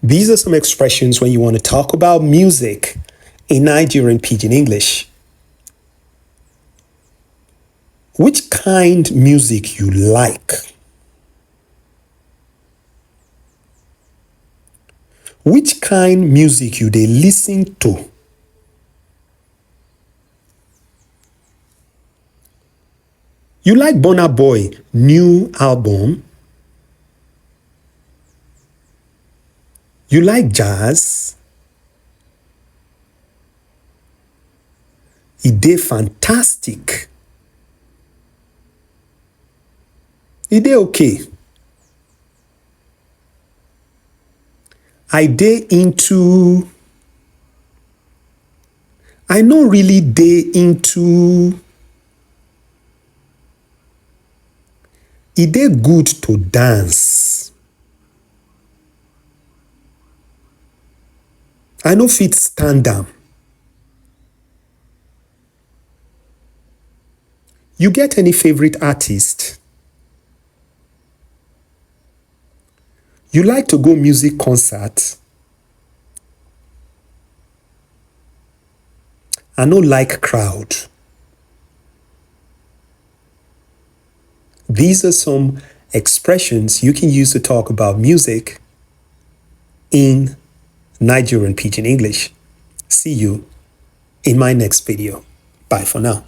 These are some expressions when you want to talk about music in Nigerian Pidgin English. Which kind music you like? Which kind music you dey listen to? You like Burna Boy new album? You like jazz? E dey fantastic. E dey okay. I no really dey into. E dey good to dance. I no fit stand am. You get any favorite artist? You like to go music concert? I no like crowd. These are some expressions you can use to talk about music in Nigerian Pidgin English. See you in my next video. Bye for now.